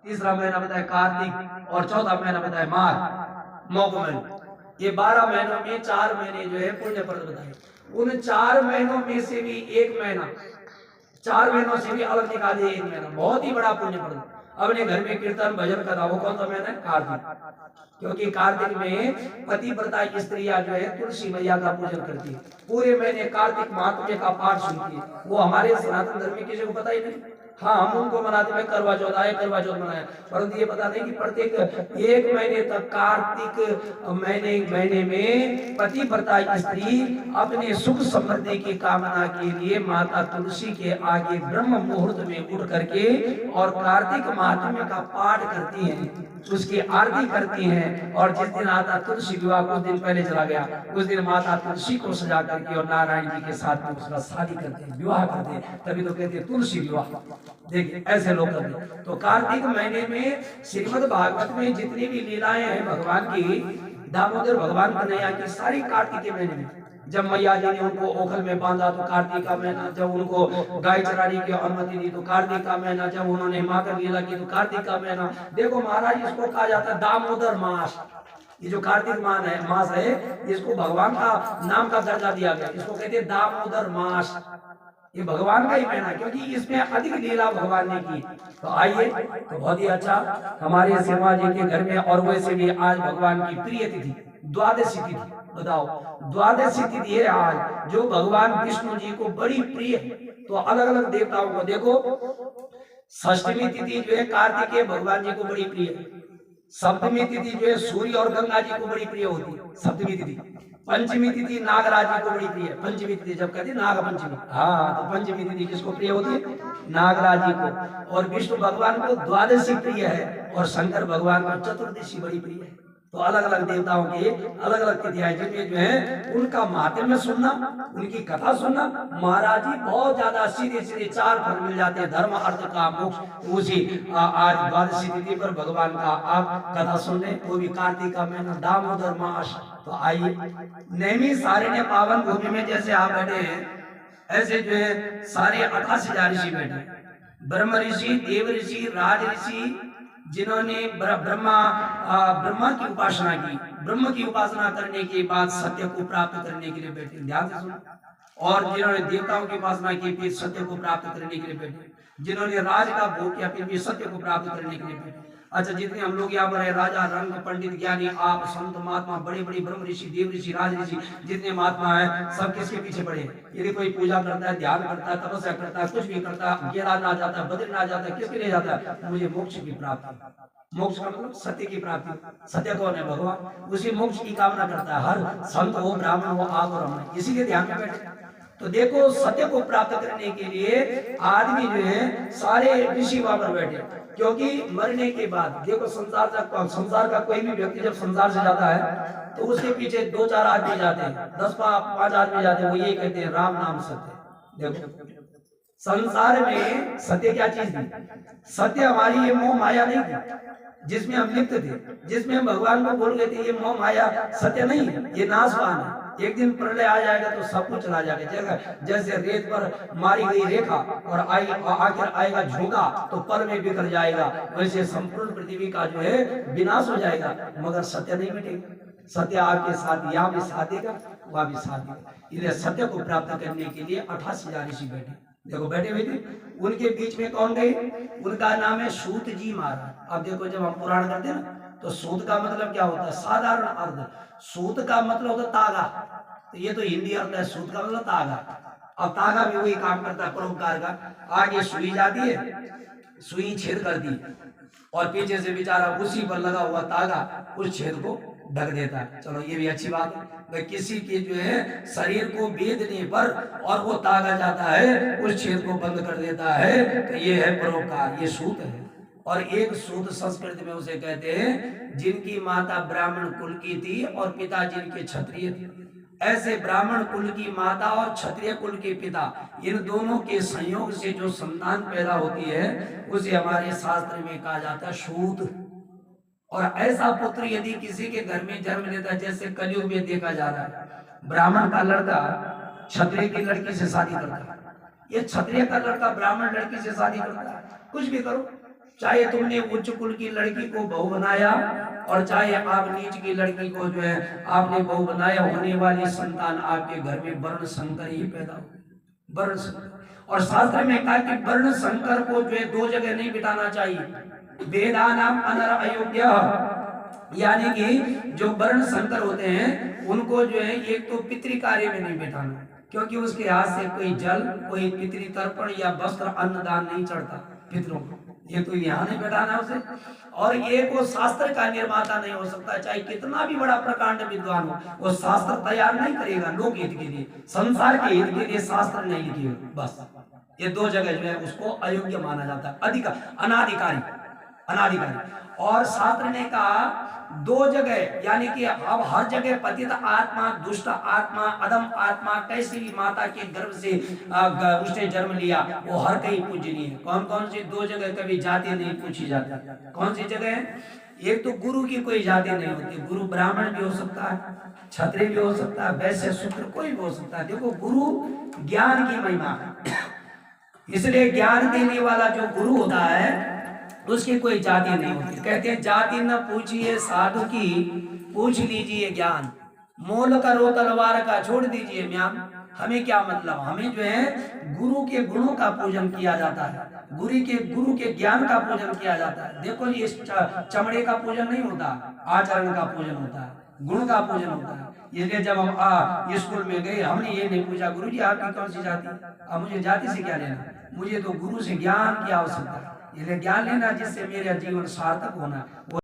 तीसरा महीना बताया कार्तिक और चौथा महीना बताया माघ मौगमल। ये 12 महीनों में 4 महीने जो है पुण्यप्रद बताए। उन 4 महीनों में से भी एक महीना, 4 महीनों से भी अलग निकालिए एक महीना बहुत ही बड़ा पुण्यप्रद। अपने घर में कीर्तन भजन करा, वो कौन सा महीना है? कार्तिक। क्योंकि कार्तिक में पतिव्रता स्त्रियां जो है तुलसी मैया का पूजन करती है, पूरे महीने कार्तिक महात्म्य का पाठ सुनती है। वो हमारे सनातन धर्म में किसी को पता ही नहीं। हाँ, हम उनको मनाते हैं, करवा चौथ आए, करवा चौथ मनाया, परंतु ये पता नहीं कि प्रत्येक एक महीने तक कार्तिक महीने में पतिव्रता स्त्री अपने सुख समृद्धि की कामना के लिए माता तुलसी के आगे ब्रह्म मुहूर्त में उठ करके और कार्तिक महात्म्य का पाठ करती हैं, उसकी आरती करती हैं। और जिस दिन आता तुलसी विवाह, कुछ दिन पहले चला गया, उस दिन माता तुलसी को सजा करके और नारायण जी के साथ में उसका शादी करते हैं, विवाह करते हैं, तभी तो कहते हैं तुलसी विवाह। देखिए ऐसे लोग करते हैं। तो कार्तिक महीने में श्रीमद् भागवत में जितनी भी लीलाएं हैं भगवान की, दामोदर भगवान कन्हैया की, सारी कार्तिक के महीने में। जब मैया जी ने उनको ओखल में बांधा तो कार्तिक का महीना, जब उनको गाय चराने की अनुमति दी तो कार्तिक का महीना, जब उन्होंने माकर लीला की तो कार्तिक का महीना। देखो महाराज, इसको कहा जाता है दामोदर मास। ये जो कार्तिक मास है, इसको भगवान का नाम का दर्जा दिया गया, इसको कहते हैं दामोदर मास। ये भगवान का ही महीना, क्योंकि इसमें अधिक लीला भगवान ने की। तो आइए, तो बहुत ही अच्छा हमारे शर्मा जी के घर में, और वैसे भी आज भगवान की प्रिय तिथि द्वादशी तिथि। बताओ, द्वादशी तिथि है आज, जो भगवान विष्णु जी को बड़ी प्रिय है। तो अलग अलग देवताओं को देखो, षष्ठमी तिथि जो है कार्तिकेय भगवान जी को बड़ी प्रिय है। सप्तमी तिथि जो है सूर्य और गंगा जी को बड़ी प्रिय होती है, सप्तमी तिथि। पंचमी तिथि नागराज जी को बड़ी प्रिय है। पंचमी तिथि जब कहते हैं नाग पंचमी, हाँ, तो पंचमी तिथि किसको प्रिय होती है? नागराज जी को। और विष्णु भगवान को द्वादशी प्रिय है, और शंकर भगवान को चतुर्दशी बड़ी प्रिय है। तो अलग अलग देवताओं की अलग अलग तिथियां जिनमें जो है उनका महात्म्य सुनना, उनकी कथा सुनना, महाराज जी बहुत ज्यादा सीधे सीधे 4 फल मिल जाते हैं, धर्म अर्थ का मोक्ष। उसी आज द्वादशी तिथि पर भगवान का आप कथा सुन रहे, वो भी कार्तिक का महीना, दामोदर मास। तो आइए, नैमी सारण्य पावन भूमि में जैसे आप बैठे हैं, ऐसे जो है सारे 88,000 ऋषि बैठे, ब्रह्म ऋषि, देव ऋषि, राज ऋषि, जिन्होंने ब्रह्मा की उपासना की, ब्रह्म की उपासना करने के बाद सत्य को प्राप्त करने के लिए बैठे, ध्यान से सुनो। और जिन्होंने देवताओं की उपासना की, फिर सत्य को प्राप्त करने के लिए बैठे। जिन्होंने राज का भोग किया, फिर भी सत्य को प्राप्त करने के लिए बैठे। अच्छा, जितने हम लोग यहाँ पर है, राजा, रंग, पंडित, ज्ञानी, आप, संत, महात्मा, बड़े बड़े ब्रह्म ऋषि, देव ऋषि, राज ऋषि, जितने महात्मा है, सब किसके पीछे पड़े? यदि कोई पूजा करता है, ध्यान करता है, तपस्या करता है, कुछ भी करता है, केदारनाथ जाता है, बद्रीनाथ जाता है, किसके लिए जाता है? मुझे मोक्ष की प्राप्ति। मोक्ष का मतलब सत्य की प्राप्ति। सत्य कौन है? भगवान। उसी मोक्ष की कामना करता है हर संत हो, ब्राह्मण हो, आप और हम, इसीलिए ध्यान में बैठे। तो देखो, सत्य को प्राप्त करने के लिए आदमी जो है सारे ऋषि वहां पर बैठे, क्योंकि मरने के बाद देखो संसार का कोई भी व्यक्ति जब संसार से जाता है तो उसके पीछे 2-4 आदमी जाते हैं, 10-5 आदमी जाते हैं, वो यही कहते हैं राम नाम सत्य। देखो, संसार में सत्य क्या चीज थी? सत्य हमारी ये मोह माया नहीं थी जिसमें हम लिप्त थे, जिसमें हम भगवान को बोल गए थे ये मोह माया सत्य नहीं है, ये नाशवान है। एक दिन प्रलय आ जाएगा तो सब कुछ चला जाएगा। जैसे रेत पर मारी गई रेखा और आखिर आएगा झोंका तो पल में बिखर जाएगा, वैसे संपूर्ण पृथ्वी का जो है विनाश हो जाएगा, मगर सत्य नहीं मिटेगा। सत्य आपके साथ यहाँ भी साथ देगा, वहां भी साथ देगा। इसलिए सत्य को प्राप्त करने के लिए 88,000 ऋषि बैठे। देखो बैठे हुए थे, उनके बीच में कौन गए? उनका नाम है सूत जी महाराज। अब देखो, जब हम पुराण करते हैं ना, तो सूत का मतलब क्या होता है? साधारण अर्थ। सूत का मतलब होता है तागा, तो ये तो हिंदी अर्थ है, सूत का मतलब तागा। अब तागा भी वही काम करता है परोपकार का। आगे सुई जाती है, सुई छेद करती है, और पीछे से बेचारा उसी पर लगा हुआ तागा उस छेद को ढक देता है। चलो ये भी अच्छी बात है, किसी के जो है शरीर को बेधने पर और वो तागा जाता है उस छेद को बंद कर देता है, तो ये है परोपकार, ये सूत है। और एक सूत संस्कृत में उसे कहते हैं जिनकी माता ब्राह्मण कुल की थी और पिता जिनके क्षत्रिय थे। ऐसे ब्राह्मण कुल की माता और क्षत्रिय कुल के पिता, इन दोनों के संयोग से जो संतान पैदा होती है उसे हमारे शास्त्र में कहा जाता है सूत। और ऐसा पुत्र यदि किसी के घर में जन्म लेता है, जैसे कलयुग में देखा जा रहा है, ब्राह्मण का लड़का क्षत्रिय की लड़की से शादी करता है, ये क्षत्रिय का लड़का ब्राह्मण लड़की से शादी करता है, कुछ भी करो, चाहे तुमने उच्च कुल की लड़की को बहू बनाया और चाहे आप नीच की लड़की को जो है आपने बहू बनाया, होने वाली संतान आपके घर में वर्ण संकर ही पैदा हो, वर्ण संकर। और शास्त्र में कहा कि वर्ण संकर को जो है दो जगह नहीं बिठाना चाहिए। वेदानाम अनर अयोग्य, यानी कि जो वर्ण संकर होते हैं उनको जो है एक तो पितृ कार्य में नहीं बिठाना, क्योंकि उसके हाथ से कोई जल, कोई पितृ तर्पण या वस्त्र अन्नदान नहीं चढ़ता पितरों को, ये तो यहाँ नहीं बैठाना उसे। और एक वो शास्त्र का निर्माता नहीं हो सकता, चाहे कितना भी बड़ा प्रकांड विद्वान हो, वो शास्त्र तैयार नहीं करेगा लोक हित के लिए, संसार के हित के लिए शास्त्र नहीं लिखेगा। बस ये दो जगह जो है उसको अयोग्य माना जाता है, अनाधिकारी, अनाधिकारी। और शास्त्र ने कहा दो जगह, यानी कि अब हर जगह पतित आत्मा, दुष्ट आत्मा, अधम आत्मा, कैसी भी माता के गर्भ से उसने जन्म लिया, वो हर कहीं पूजनीय है। कौन कौन सी दो जगह कभी जाति नहीं पूछी जाती? कौन सी जगह है? एक तो गुरु की कोई जाति नहीं होती, गुरु ब्राह्मण भी हो सकता है, क्षत्रिय भी हो सकता है, वैश्य शूद्र कोई भी हो सकता है। देखो गुरु ज्ञान की महिमा है, इसलिए ज्ञान देने वाला जो गुरु होता है उसकी कोई जाति नहीं होती। कहते हैं जाति न पूछिए साधु की, पूछ लीजिए ज्ञान, मोल करो तलवार का छोड़ दीजिए म्यान। हमें क्या मतलब, हमें जो है गुरु के गुणों का पूजन किया जाता है, गुरु के ज्ञान का पूजन किया जाता है। देखो ये चमड़े का पूजन नहीं होता, आचरण का पूजन होता है, गुण का पूजन होता है। इसलिए जब हम स्कूल में गए हमने ये नहीं पूछा गुरु जी आपकी कौन सी जाति, अब मुझे जाति से क्या लेना, मुझे तो गुरु से ज्ञान की आवश्यकता है। इसलिए ज्ञान लेना जिससे मेरा जीवन सार्थक होना।